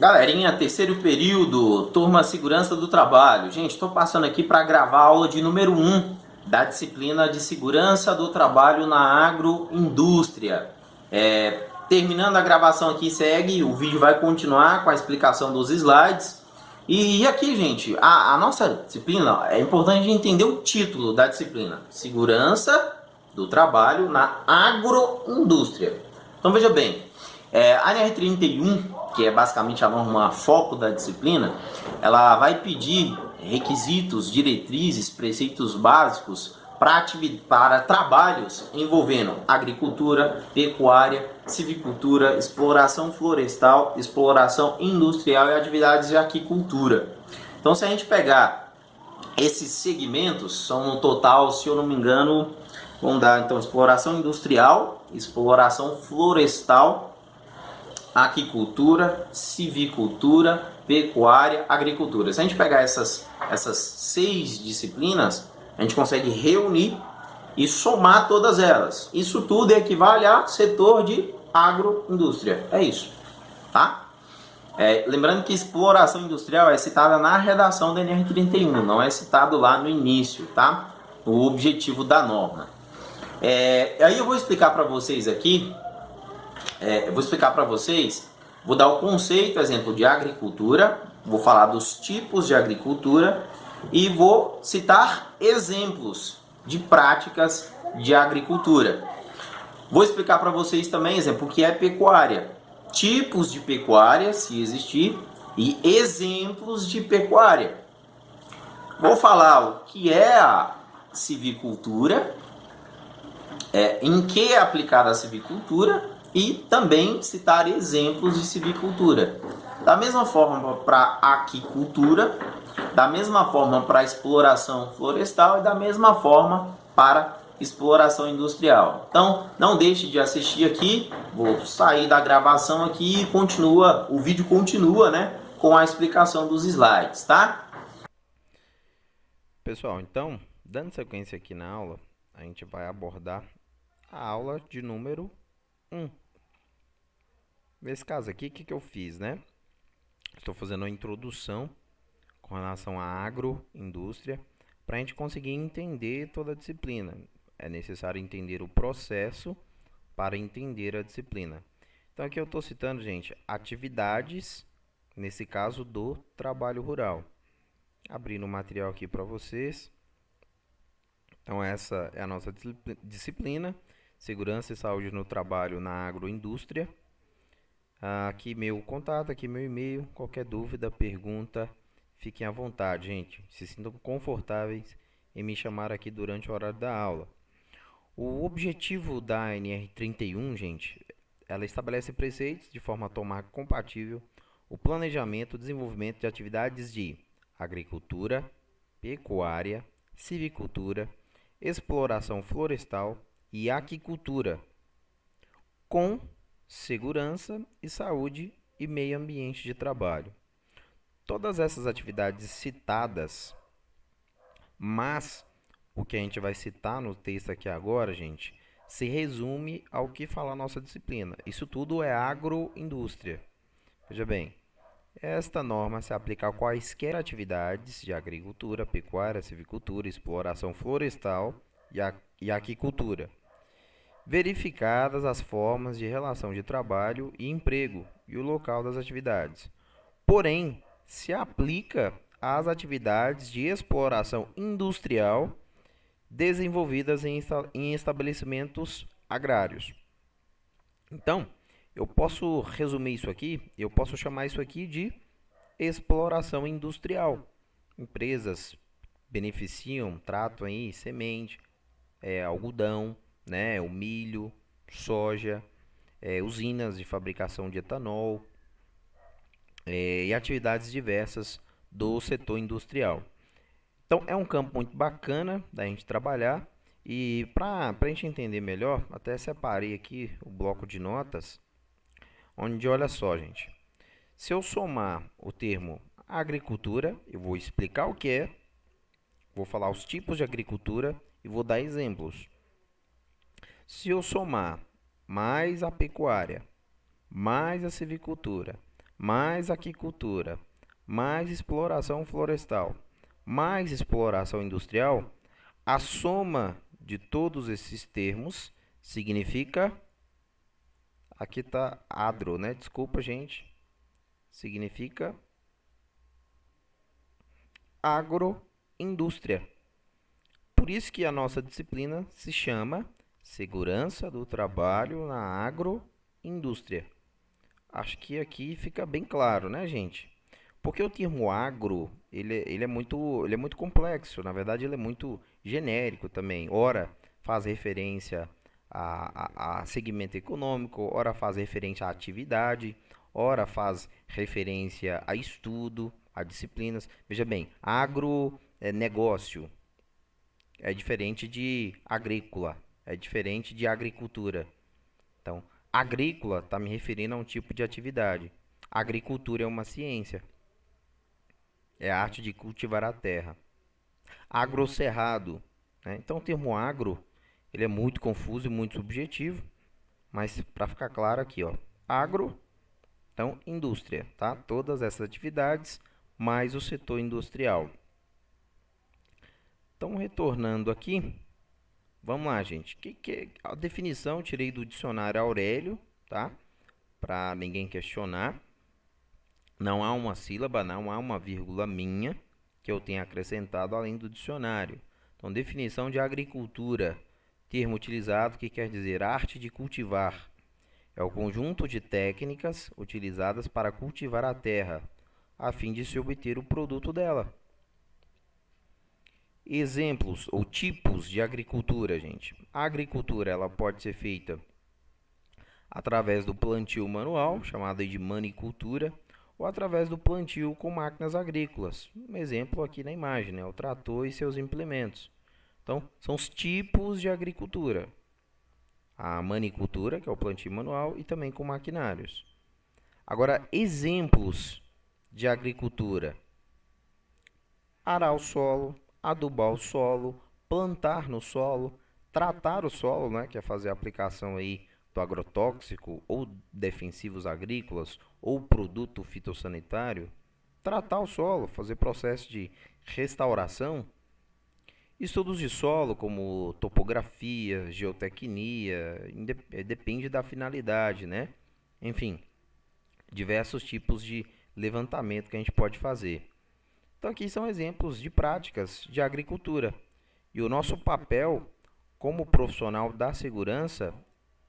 Galerinha, terceiro período, turma Segurança do Trabalho. Gente, estou passando aqui para gravar a aula de número 1 da disciplina de Segurança do Trabalho na Agroindústria. Terminando a gravação aqui, segue, o vídeo vai continuar com a explicação dos slides. E aqui, gente, a nossa disciplina, é importante entender o título da disciplina. Segurança do Trabalho na Agroindústria. Então, veja bem, a NR31, que é basicamente a norma foco da disciplina, ela vai pedir requisitos, diretrizes, preceitos básicos para trabalhos envolvendo agricultura, pecuária, silvicultura, exploração florestal, exploração industrial e atividades de aquicultura. Então, se a gente pegar esses segmentos, são no total, se eu não me engano, vão dar então exploração industrial, exploração florestal, aquicultura, silvicultura, pecuária, agricultura. Se a gente pegar essas 6 disciplinas, a gente consegue reunir e somar todas elas. Isso tudo equivale a setor de agroindústria. É isso, tá? Lembrando que exploração industrial é citada na redação da NR31, não é citado lá no início, tá? O objetivo da norma. Aí eu vou explicar para vocês aqui. Vou dar o conceito, exemplo de agricultura, vou falar dos tipos de agricultura e vou citar exemplos de práticas de agricultura. Vou explicar para vocês também, exemplo, o que é pecuária, tipos de pecuária, se existir, e exemplos de pecuária. Vou falar o que é a silvicultura, em que é aplicada a silvicultura, e também citar exemplos de silvicultura. Da mesma forma para aquicultura, da mesma forma para exploração florestal e da mesma forma para exploração industrial. Então, não deixe de assistir aqui, vou sair da gravação aqui e o vídeo continua, né, com a explicação dos slides, tá? Pessoal, então, dando sequência aqui na aula, a gente vai abordar a aula de número 1. Nesse caso aqui, o que eu fiz, né? Estou fazendo uma introdução com relação à agroindústria para a gente conseguir entender toda a disciplina. É necessário entender o processo para entender a disciplina. Então, aqui eu estou citando, gente, atividades, nesse caso, do trabalho rural. Abrindo o material aqui para vocês. Então, essa é a nossa disciplina, Segurança e Saúde no Trabalho na Agroindústria. Aqui meu contato, aqui meu e-mail, qualquer dúvida, pergunta, fiquem à vontade, gente. Se sintam confortáveis em me chamar aqui durante o horário da aula. O objetivo da NR31, gente, ela estabelece preceitos de forma a tornar compatível o planejamento e desenvolvimento de atividades de agricultura, pecuária, silvicultura, exploração florestal e aquicultura, com segurança e saúde e meio ambiente de trabalho. Todas essas atividades citadas, mas o que a gente vai citar no texto aqui agora, gente, se resume ao que fala a nossa disciplina. Isso tudo é agroindústria. Veja bem, esta norma se aplica a quaisquer atividades de agricultura, pecuária, silvicultura, exploração florestal e aquicultura, verificadas as formas de relação de trabalho e emprego e o local das atividades. Porém, se aplica às atividades de exploração industrial desenvolvidas em estabelecimentos agrários. Então, eu posso resumir isso aqui, eu posso chamar isso aqui de exploração industrial. Empresas beneficiam, tratam aí semente, algodão, né, o milho, soja, usinas de fabricação de etanol e atividades diversas do setor industrial. Então, é um campo muito bacana da gente trabalhar e para a gente entender melhor, até separei aqui o bloco de notas, onde, olha só, gente, se eu somar o termo agricultura, eu vou explicar o que é, vou falar os tipos de agricultura e vou dar exemplos. Se eu somar mais a pecuária, mais a silvicultura, mais aquicultura, mais exploração florestal, mais exploração industrial, a soma de todos esses termos significa, aqui está agro, né? Desculpa, gente. Significa agroindústria. Por isso que a nossa disciplina se chama Segurança do Trabalho na Agroindústria. Acho que aqui fica bem claro, né, gente? Porque o termo agro, ele é muito complexo. Na verdade, ele é muito genérico também. Ora, faz referência a segmento econômico, ora faz referência à atividade, ora faz referência a estudo, a disciplinas. Veja bem, agro é negócio, é diferente de agrícola, é diferente de agricultura. Então, agrícola está me referindo a um tipo de atividade. Agricultura é uma ciência, é a arte de cultivar a terra. Agrocerrado, né? Então, o termo agro, ele é muito confuso e muito subjetivo, mas para ficar claro aqui, ó, agro, então indústria, tá? Todas essas atividades mais o setor industrial. Então, retornando aqui, vamos lá, gente. Que é a definição? Eu tirei do dicionário Aurélio, tá? Para ninguém questionar. Não há uma sílaba, não há uma vírgula minha que eu tenha acrescentado além do dicionário. Então, definição de agricultura, termo utilizado que quer dizer arte de cultivar. É o conjunto de técnicas utilizadas para cultivar a terra, a fim de se obter o produto dela. Exemplos ou tipos de agricultura, gente. A agricultura ela pode ser feita através do plantio manual, chamado de manicultura, ou através do plantio com máquinas agrícolas. Um exemplo aqui na imagem, né? O trator e seus implementos. Então, são os tipos de agricultura. A manicultura, que é o plantio manual, e também com maquinários. Agora, exemplos de agricultura. Arar o solo, adubar o solo, plantar no solo, tratar o solo, né, que é fazer a aplicação aí do agrotóxico ou defensivos agrícolas ou produto fitossanitário, tratar o solo, fazer processo de restauração, estudos de solo como topografia, geotecnia, depende da finalidade, né? Enfim, diversos tipos de levantamento que a gente pode fazer. Então aqui são exemplos de práticas de agricultura. E o nosso papel como profissional da segurança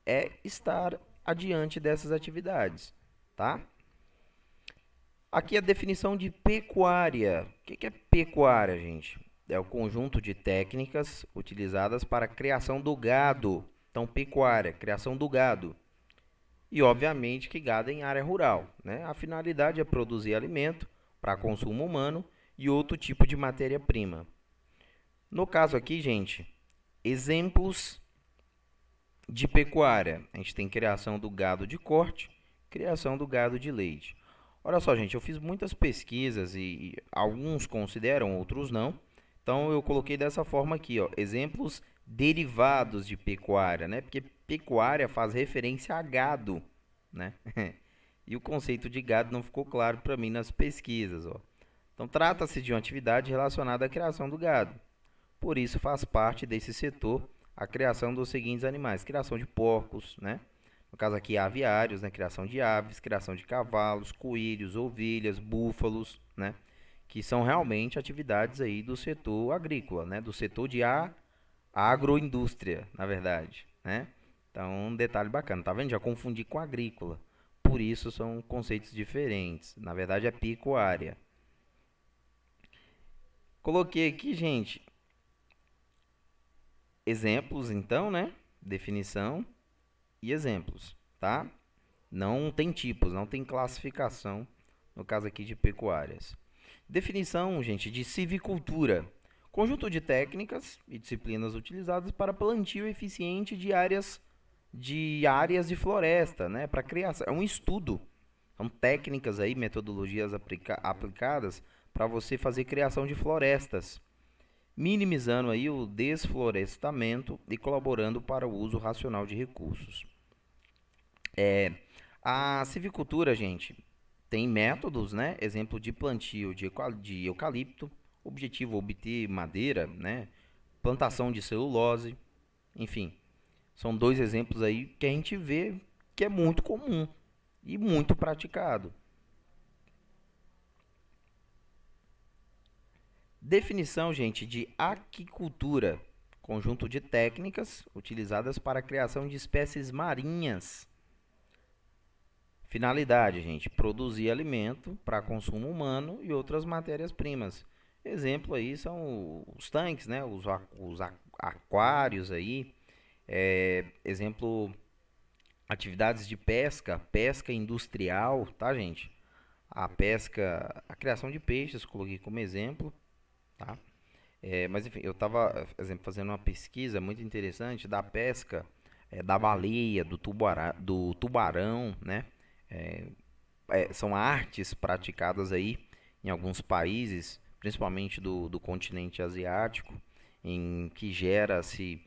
é estar adiante dessas atividades, tá? Aqui a definição de pecuária. O que é pecuária, gente? É o conjunto de técnicas utilizadas para a criação do gado. Então, pecuária, criação do gado. E, obviamente, que gado é em área rural, né? A finalidade é produzir alimento para consumo humano e outro tipo de matéria-prima. No caso aqui, gente, exemplos de pecuária. A gente tem criação do gado de corte, criação do gado de leite. Olha só, gente, eu fiz muitas pesquisas e alguns consideram, outros não. Então eu coloquei dessa forma aqui, ó, exemplos derivados de pecuária, né? Porque pecuária faz referência a gado, né? E o conceito de gado não ficou claro para mim nas pesquisas, ó. Então trata-se de uma atividade relacionada à criação do gado. Por isso faz parte desse setor a criação dos seguintes animais: criação de porcos, né? No caso aqui, aviários, né? Criação de aves, criação de cavalos, coelhos, ovelhas, búfalos, né? Que são realmente atividades aí do setor agrícola, né? Do setor de agroindústria, na verdade, né? Então, um detalhe bacana, tá vendo? Já confundi com agrícola. Por isso são conceitos diferentes. Na verdade, é pecuária. Coloquei aqui, gente, exemplos, então, né? Definição e exemplos, tá? Não tem tipos, não tem classificação, no caso aqui de pecuárias. Definição, gente, de civicultura. Conjunto de técnicas e disciplinas utilizadas para plantio eficiente de áreas de floresta, né? Para criação. É um estudo. São técnicas aí, metodologias aplicadas para você fazer criação de florestas, minimizando aí o desflorestamento e colaborando para o uso racional de recursos. A civicultura, gente, tem métodos, né? Exemplo de plantio de eucalipto, objetivo obter madeira, né? Plantação de celulose, enfim. São dois exemplos aí que a gente vê que é muito comum e muito praticado. Definição, gente, de aquicultura. Conjunto de técnicas utilizadas para a criação de espécies marinhas. Finalidade, gente, produzir alimento para consumo humano e outras matérias-primas. Exemplo aí são os tanques, né? Os aquários aí. Exemplo, atividades de pesca, pesca industrial, tá, gente? A pesca, a criação de peixes, coloquei como exemplo, tá? Mas enfim, eu estava, exemplo, fazendo uma pesquisa muito interessante da pesca da baleia, do tubarão, né? É, são artes praticadas aí em alguns países, principalmente do continente asiático, em que gera-se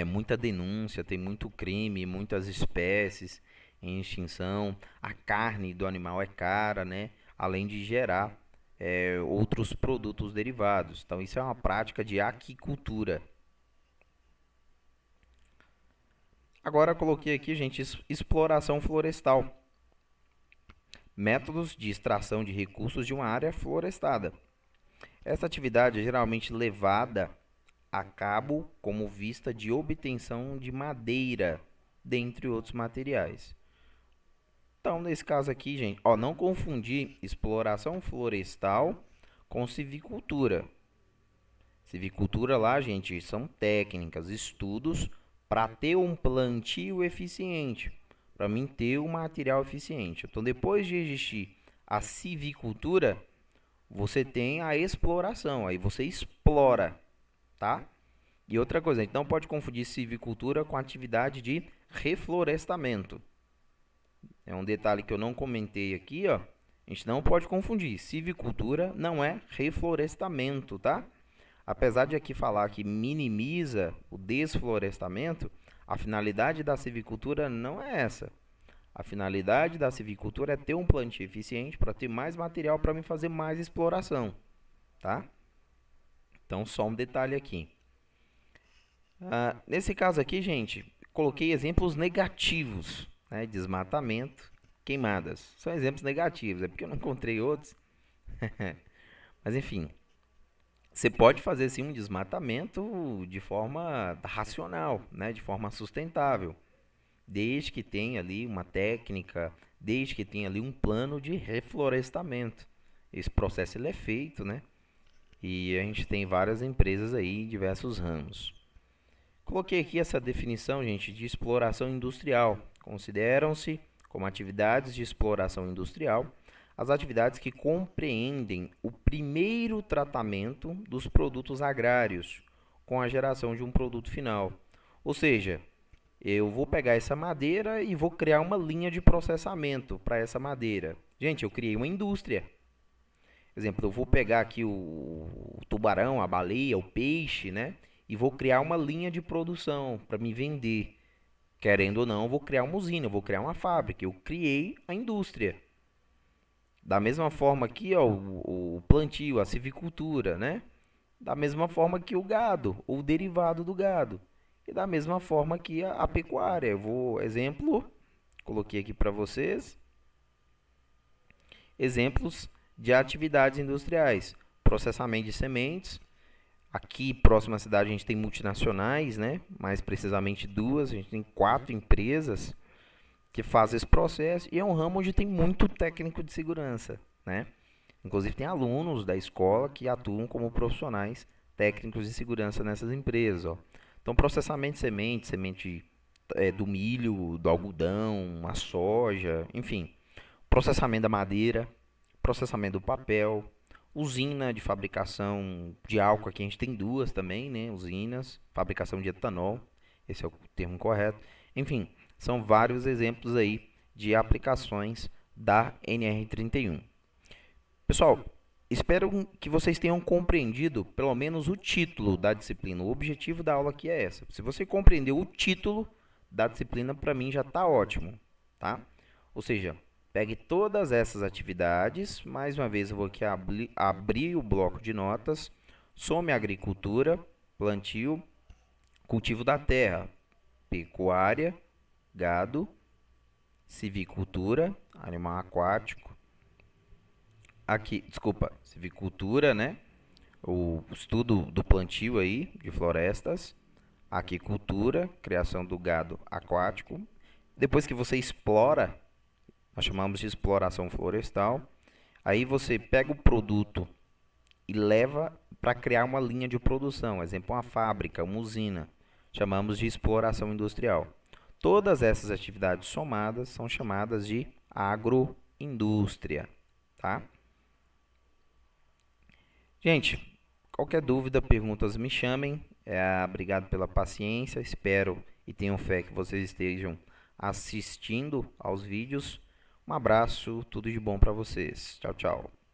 muita denúncia, tem muito crime, muitas espécies em extinção, a carne do animal é cara, né? Além de gerar outros produtos derivados. Então, isso é uma prática de aquicultura. Agora, eu coloquei aqui, gente, exploração florestal. Métodos de extração de recursos de uma área florestada. Essa atividade é geralmente levada a cabo como vista de obtenção de madeira, dentre outros materiais. Então, nesse caso aqui, gente, ó, não confundir exploração florestal com civicultura. Civicultura lá, gente, são técnicas, estudos para ter um plantio eficiente, para mim ter um material eficiente. Então, depois de existir a civicultura, você tem a exploração, aí você explora, tá? E outra coisa, a gente não pode confundir civicultura com atividade de reflorestamento. É um detalhe que eu não comentei aqui, ó. A gente não pode confundir. Civicultura não é reflorestamento, tá? Apesar de aqui falar que minimiza o desflorestamento, a finalidade da civicultura não é essa. A finalidade da civicultura é ter um plantio eficiente para ter mais material para me fazer mais exploração, tá? Então, só um detalhe aqui. Nesse caso aqui, gente, coloquei exemplos negativos, né? Desmatamento, queimadas. São exemplos negativos, é porque eu não encontrei outros. Mas, enfim, você pode fazer sim um desmatamento de forma racional, né? De forma sustentável, desde que tenha ali uma técnica, desde que tenha ali um plano de reflorestamento. Esse processo ele é feito, né? E a gente tem várias empresas aí em diversos ramos. Coloquei aqui essa definição, gente, de exploração industrial. Consideram-se como atividades de exploração industrial as atividades que compreendem o primeiro tratamento dos produtos agrários com a geração de um produto final. Ou seja, eu vou pegar essa madeira e vou criar uma linha de processamento para essa madeira. Gente, eu criei uma indústria. Exemplo, eu vou pegar aqui o tubarão, a baleia, o peixe, né? E vou criar uma linha de produção para me vender. Querendo ou não, eu vou criar uma usina, eu vou criar uma fábrica. Eu criei a indústria. Da mesma forma aqui, ó, o plantio, a civicultura, né? Da mesma forma que o gado, ou o derivado do gado. E da mesma forma que a pecuária. Eu vou, exemplo, coloquei aqui para vocês. Exemplos de atividades industriais. Processamento de sementes. Aqui, próximo à cidade, a gente tem multinacionais, né? Mais precisamente duas. A gente tem 4 empresas que fazem esse processo. E é um ramo onde tem muito técnico de segurança, né? Inclusive, tem alunos da escola que atuam como profissionais técnicos de segurança nessas empresas, ó. Então, processamento de semente, semente do milho, do algodão, a soja, enfim. Processamento da madeira, processamento do papel, usina de fabricação de álcool, aqui a gente tem 2 também, né? Usinas, fabricação de etanol, esse é o termo correto. Enfim, são vários exemplos aí de aplicações da NR31. Pessoal, espero que vocês tenham compreendido pelo menos o título da disciplina. O objetivo da aula aqui é essa. Se você compreendeu o título da disciplina, para mim já está ótimo, tá? Ou seja, Pegue todas essas atividades. Mais uma vez eu vou aqui abrir o bloco de notas. Some agricultura, plantio, cultivo da terra, pecuária, gado, civicultura, animal aquático. Aqui, desculpa, civicultura, né? O estudo do plantio aí de florestas. Aquicultura, criação do gado aquático. Depois que você explora, nós chamamos de exploração florestal. Aí você pega o produto e leva para criar uma linha de produção. Exemplo, uma fábrica, uma usina. Chamamos de exploração industrial. Todas essas atividades somadas são chamadas de agroindústria, tá? Gente, qualquer dúvida, perguntas, me chamem. Obrigado pela paciência. Espero e tenho fé que vocês estejam assistindo aos vídeos. Um abraço, tudo de bom para vocês. Tchau, tchau.